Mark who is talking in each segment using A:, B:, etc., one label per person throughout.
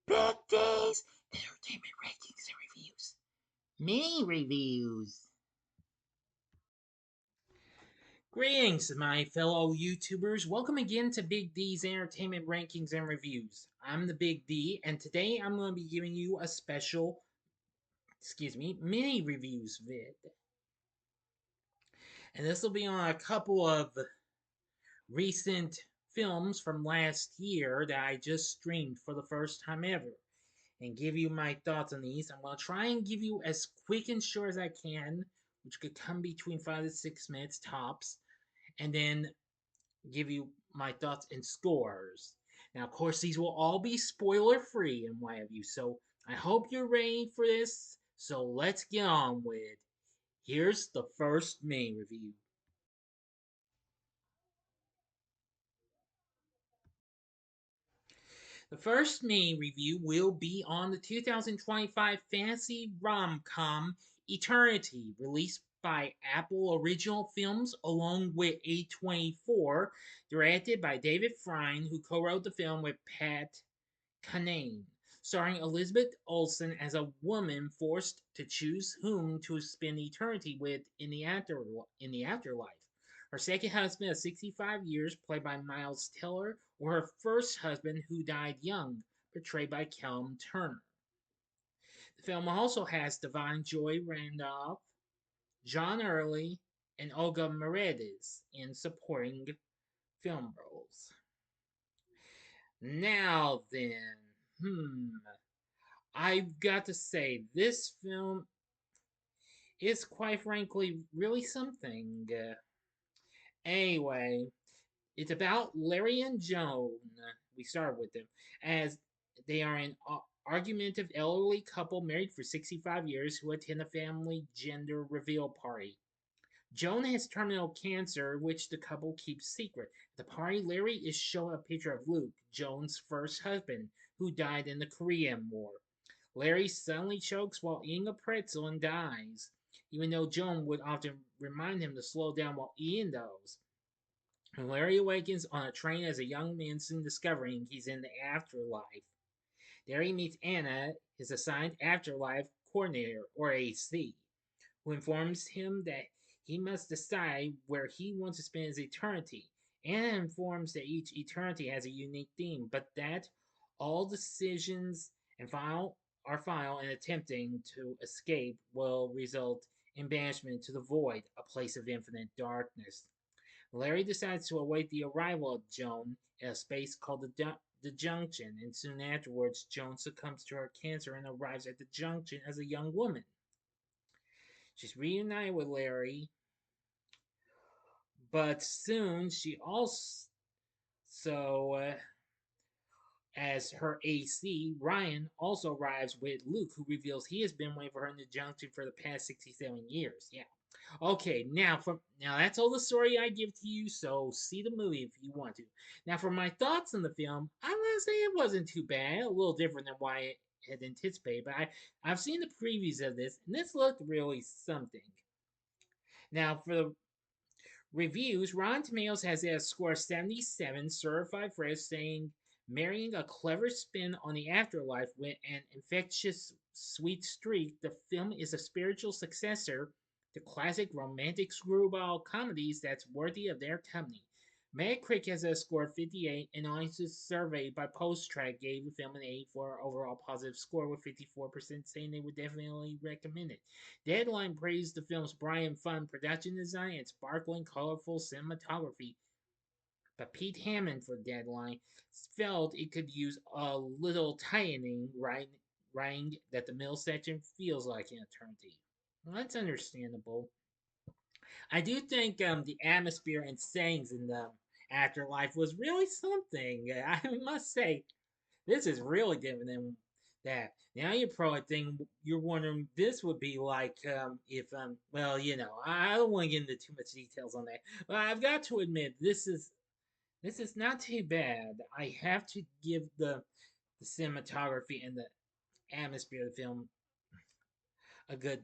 A: Big D's Entertainment Rankings and Reviews. Mini reviews. Greetings, my fellow YouTubers. Welcome again to Big D's Entertainment Rankings and Reviews. I'm the Big D, and today I'm going to be giving you a special, mini reviews vid. And this will be on a couple of recent films from last year that I just streamed for the first time ever. And give you my thoughts on these. I'm going to try and give you as quick and short as I can, which could come between 5 to 6 minutes tops, and then give you my thoughts and scores. Now, of course, these will all be spoiler free and what have you, so I hope you're ready for this. So let's get on with it. Here's the first main review. The first main review will be on the 2025 fantasy rom-com Eternity, released by Apple Original Films along with A24, directed by David Frine, who co-wrote the film with Pat Kanane, starring Elizabeth Olsen as a woman forced to choose whom to spend eternity with in the afterlife. Her second husband of 65 years, played by Miles Teller, or her first husband, who died young, portrayed by Callum Turner. The film also has Divine Joy Randolph, John Early, and Olga Meredith in supporting film roles. Now then, I've got to say, this film is quite frankly really something. Anyway, it's about Larry and Joan. We start with them as they are an argumentative elderly couple married for 65 years who attend a family gender reveal party. Joan has terminal cancer, which the couple keeps secret. At the party, Larry is shown a picture of Luke, Joan's first husband, who died in the Korean War. Larry suddenly chokes while eating a pretzel and dies, even though Joan would often remind him to slow down while eating those. When Larry awakens on a train as a young man, soon discovering he's in the afterlife. There he meets Anna, his assigned afterlife coordinator, or AC, who informs him that he must decide where he wants to spend his eternity. Anna informs that each eternity has a unique theme, but that all decisions and final and attempting to escape will result in banishment to the void, a place of infinite darkness. Larry decides to await the arrival of Joan at a space called the Junction, and soon afterwards, Joan succumbs to her cancer and arrives at the Junction as a young woman. She's reunited with Larry, but soon she also, as her AC, Ryan also arrives with Luke, who reveals he has been waiting for her in the Junction for the past 67 years. Yeah. Okay, now that's all the story I give to you, so see the movie if you want to. Now for my thoughts on the film, I'm gonna say it wasn't too bad, a little different than what I had anticipated, but I've seen the previews of this, and this looked really something. Now for the reviews, Rotten Tomatoes has a score of 77, certified fresh, saying marrying a clever spin on the afterlife with an infectious sweet streak, the film is a spiritual successor to classic romantic screwball comedies that's worthy of their company. Metacritic has a score of 58, and audiences surveyed by PostTrack gave the film an 84 overall positive score, with 54% saying they would definitely recommend it. Deadline praised the film's bright and fun production design and sparkling, colorful cinematography, but Pete Hammond for Deadline felt it could use a little tightening, writing that the middle section feels like an eternity. Well, that's understandable. I do think the atmosphere and settings in the afterlife was really something. I must say, this is really different than that. Now you're wondering this would be like if well, I don't want to get into too much details on that, but I've got to admit this is not too bad. I have to give the cinematography and the atmosphere of the film a good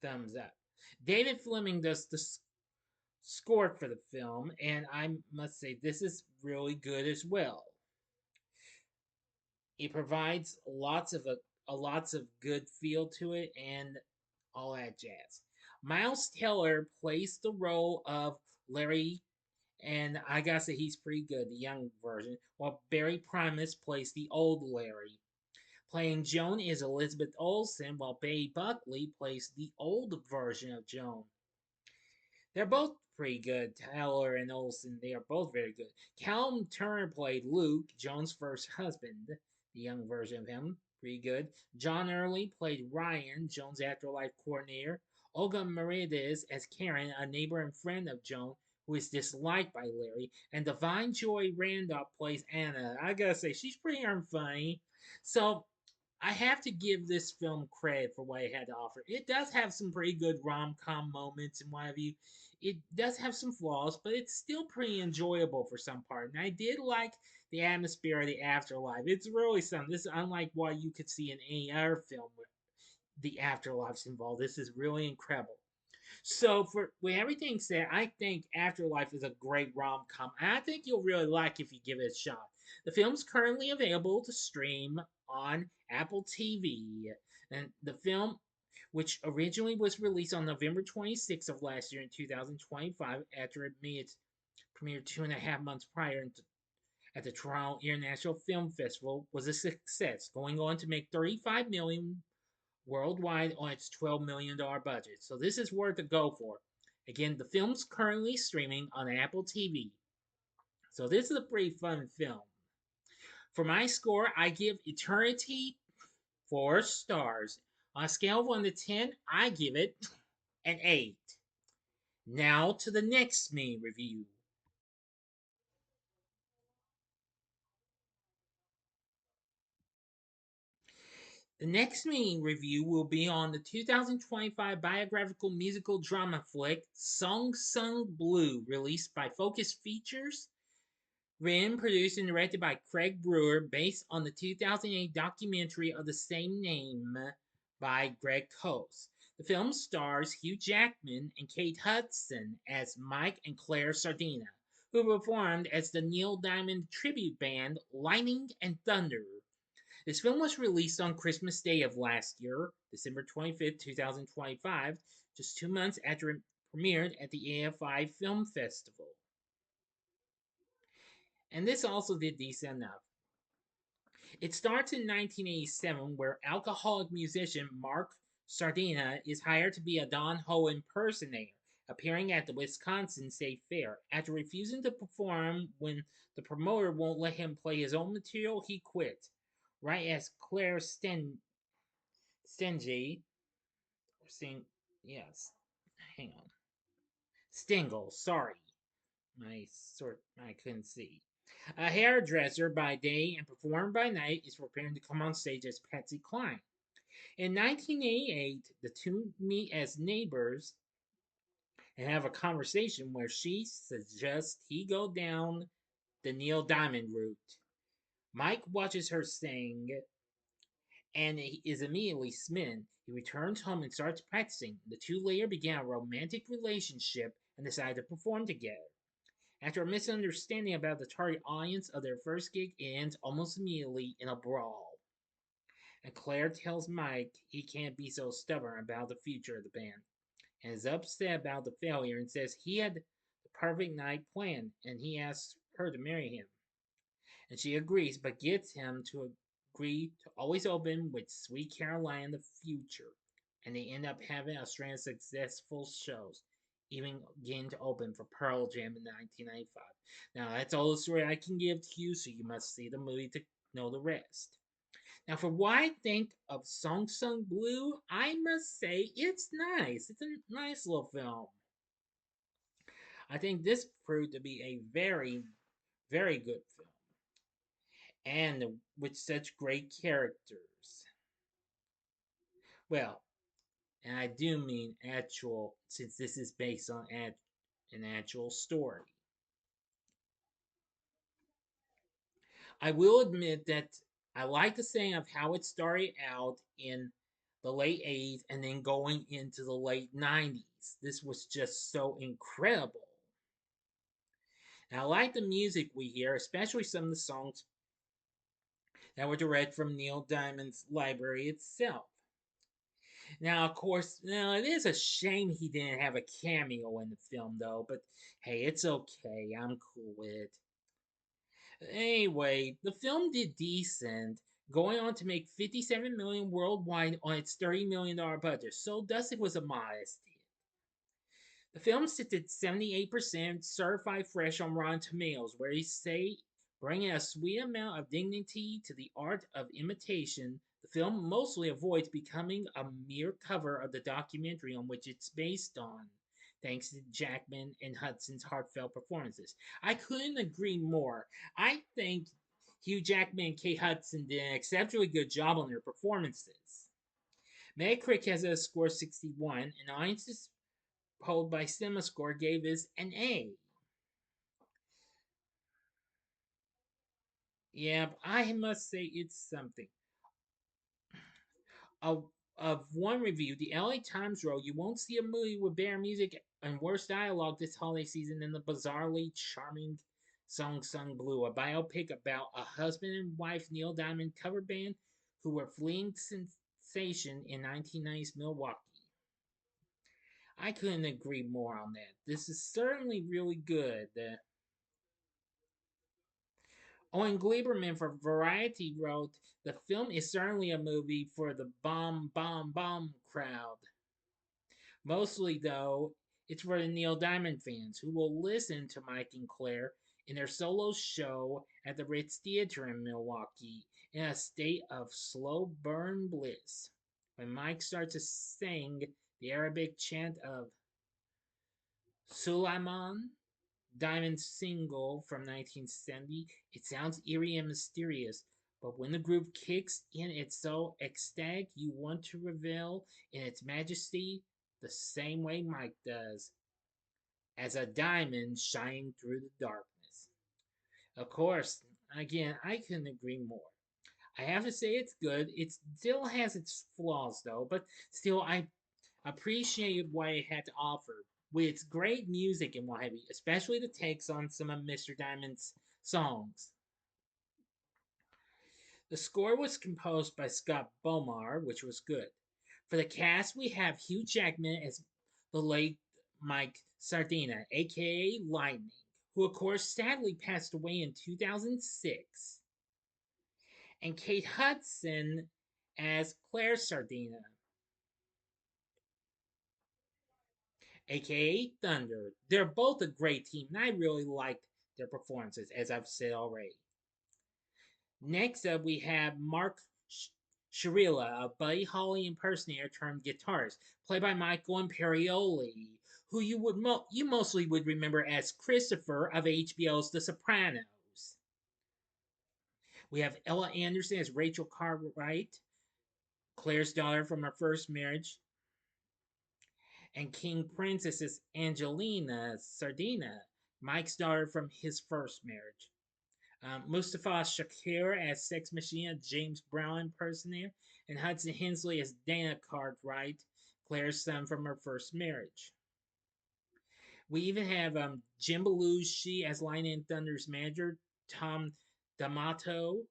A: thumbs up. David Fleming does the score for the film, and I must say this is really good as well. It provides lots of good feel to it and all that jazz. Miles Teller plays the role of Larry, and I gotta say he's pretty good, the young version, while Barry Primus plays the old Larry. Playing Joan is Elizabeth Olsen, while Bay Buckley plays the old version of Joan. They're both pretty good. Tyler and Olsen, they are both very good. Callum Turner played Luke, Joan's first husband, the young version of him. Pretty good. John Early played Ryan, Joan's afterlife coordinator. Olga Merides as Karen, a neighbor and friend of Joan, who is disliked by Larry. And Divine Joy Randolph plays Anna. I gotta say, she's pretty darn funny. So I have to give this film credit for what it had to offer. It does have some pretty good rom com moments and what have you. It does have some flaws, but it's still pretty enjoyable for some part. And I did like the atmosphere of the afterlife. It's really something. This is unlike what you could see in any other film where the afterlife's involved. This is really incredible. So for with everything said, I think Afterlife is a great rom com. And I think you'll really like if you give it a shot. The film's currently available to stream on Apple TV. And the film, which originally was released on November 26th of last year in 2025, after it made its premiere 2.5 months prior at the Toronto International Film Festival, was a success, going on to make 35 million worldwide on its $12 million budget. So this is worth a go for. Again, the film's currently streaming on Apple TV. So this is a pretty fun film. For my score, I give Eternity 4 stars. On a scale of 1 to 10, I give it an 8. Now to the next me review. The next me review will be on the 2025 biographical musical drama flick Song Sung Blue, released by Focus Features. Written, produced, and directed by Craig Brewer, based on the 2008 documentary of the same name by Greg Coase. The film stars Hugh Jackman and Kate Hudson as Mike and Claire Sardina, who performed as the Neil Diamond tribute band Lightning and Thunder. This film was released on Christmas Day of last year, December 25th, 2025, just 2 months after it premiered at the AFI Film Festival. And this also did decent enough. It starts in 1987, where alcoholic musician Mark Sardina is hired to be a Don Ho impersonator, appearing at the Wisconsin State Fair. After refusing to perform when the promoter won't let him play his own material, he quit. Right as Claire Stengy, or Sting, yes, hang on, Stingle, sorry, I couldn't see. A hairdresser by day and performer by night is preparing to come on stage as Patsy Cline. In 1988, the two meet as neighbors and have a conversation where she suggests he go down the Neil Diamond route. Mike watches her sing and is immediately smitten. He returns home and starts practicing. The two later begin a romantic relationship and decide to perform together. After a misunderstanding about the target audience of their first gig, it ends almost immediately in a brawl. And Claire tells Mike he can't be so stubborn about the future of the band, and is upset about the failure and says he had the perfect night planned, and he asks her to marry him. And she agrees, but gets him to agree to always open with Sweet Caroline in the future. And they end up having a string of successful shows, even getting to open for Pearl Jam in 1995. Now, that's all the story I can give to you, so you must see the movie to know the rest. Now, for what I think of Song Sung Blue, I must say it's nice. It's a nice little film. I think this proved to be a very, very good film, and with such great characters. Well, and I do mean actual, since this is based on an actual story. I will admit that I like the saying of how it started out in the late 80s and then going into the late 90s. This was just so incredible. And I like the music we hear, especially some of the songs that were direct from Neil Diamond's library itself. Now, of course, now it is a shame he didn't have a cameo in the film, though. But hey, it's okay. I'm cool with it. Anyway, the film did decent, going on to make 57 million worldwide on its $30 million budget. So thus it was a modest hit. The film sits at 78% certified fresh on Rotten Tomatoes, where they say, bringing a sweet amount of dignity to the art of imitation, the film mostly avoids becoming a mere cover of the documentary on which it's based on, thanks to Jackman and Hudson's heartfelt performances. I couldn't agree more. I think Hugh Jackman and Kate Hudson did an exceptionally good job on their performances. Metacritic has a score of 61, and audiences polled by CinemaScore gave this an A. Yeah, I must say it's something. Of, of one review, the LA Times wrote, "You won't see a movie with better music and worse dialogue this holiday season than the bizarrely charming Song Sung Blue, a biopic about a husband and wife Neil Diamond cover band who were fleeing sensation in 1990s Milwaukee." I couldn't agree more on that. This is certainly really good. Owen Gleiberman for Variety wrote, "The film is certainly a movie for the bomb, bomb, bomb crowd. Mostly, though, it's for the Neil Diamond fans who will listen to Mike and Claire in their solo show at the Ritz Theater in Milwaukee in a state of slow burn bliss. When Mike starts to sing the Arabic chant of Sulaiman, Diamond's single from 1970, it sounds eerie and mysterious, but when the groove kicks in, it's so ecstatic you want to revel in its majesty the same way Mike does, as a diamond shining through the darkness." Of course, again, I couldn't agree more. I have to say it's good. It still has its flaws, though, but still, I appreciated what it had to offer with its great music and what have you, especially the takes on some of Mr. Diamond's songs. The score was composed by Scott Bomar, which was good. For the cast, we have Hugh Jackman as the late Mike Sardina, aka Lightning, who, of course, sadly passed away in 2006, and Kate Hudson as Claire Sardina, aka Thunder. They're both a great team, and I really liked their performances, as I've said already. Next up, we have Mark Shirilla, a Buddy Holly impersonator turned guitarist, played by Michael Imperioli, who you mostly would remember as Christopher of HBO's The Sopranos. We have Ella Anderson as Rachel Cartwright, Claire's daughter from her first marriage, and King Princess as Angelina Sardina, Mike's daughter from his first marriage. Mustafa Shakir as Sex Machine, James Brown impersonator, and Hudson Hensley as Dana Cartwright, Claire's son from her first marriage. We even have Jim Belushi as Lightning and Thunder's manager, Tom D'Amato,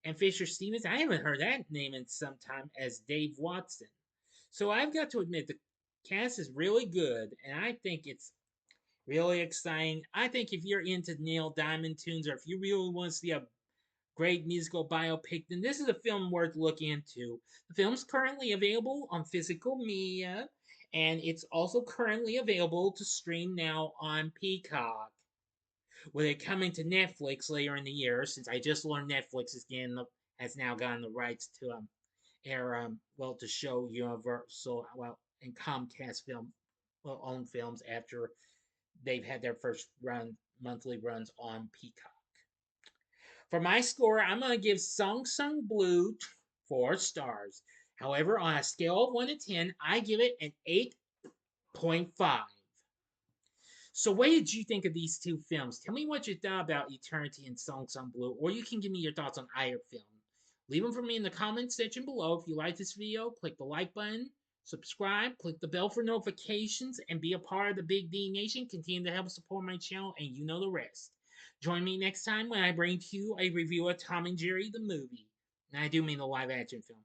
A: and Fisher Stevens. I haven't heard that name in some time, as Dave Watson. So I've got to admit, the cast is really good, and I think it's really exciting. I think if you're into Neil Diamond tunes, or if you really want to see a great musical biopic, then this is a film worth looking into. The film's currently available on physical media, and it's also currently available to stream now on Peacock, with it coming to Netflix later in the year. Since I just learned Netflix has now gotten the rights to air to show Universal and Comcast own films after they've had their first monthly runs on Peacock. For my score, I'm going to give Song Sung Blue 4 stars. However, on a scale of 1 to 10, I give it an 8.5. So, what did you think of these two films? Tell me what you thought about Eternity and Song Sung Blue, or you can give me your thoughts on either film. Leave them for me in the comments section below. If you like this video, click the like button, subscribe, click the bell for notifications, and be a part of the Big D Nation. Continue to help support my channel, and you know the rest. Join me next time when I bring to you a review of Tom and Jerry the movie. And I do mean the live action film.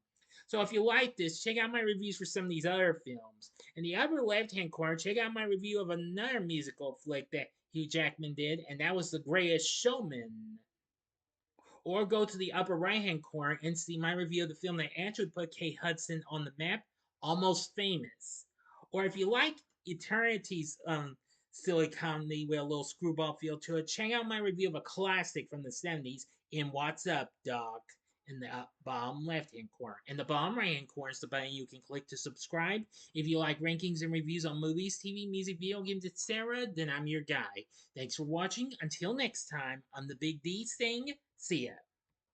A: So if you like this, check out my reviews for some of these other films. In the upper left hand corner, check out my review of another musical flick that Hugh Jackman did, and that was The Greatest Showman. Or go to the upper right hand corner and see my review of the film that actually put Kate Hudson on the map, Almost Famous. Or if you like Eternity's silly comedy with a little screwball feel to it, check out my review of a classic from the 70s in What's Up, Doc, in the bottom left hand corner. In the bottom right hand corner is the button you can click to subscribe. If you like rankings and reviews on movies, TV, music, video games, etc., then I'm your guy. Thanks for watching. Until next time, I'm the Big D saying, see ya.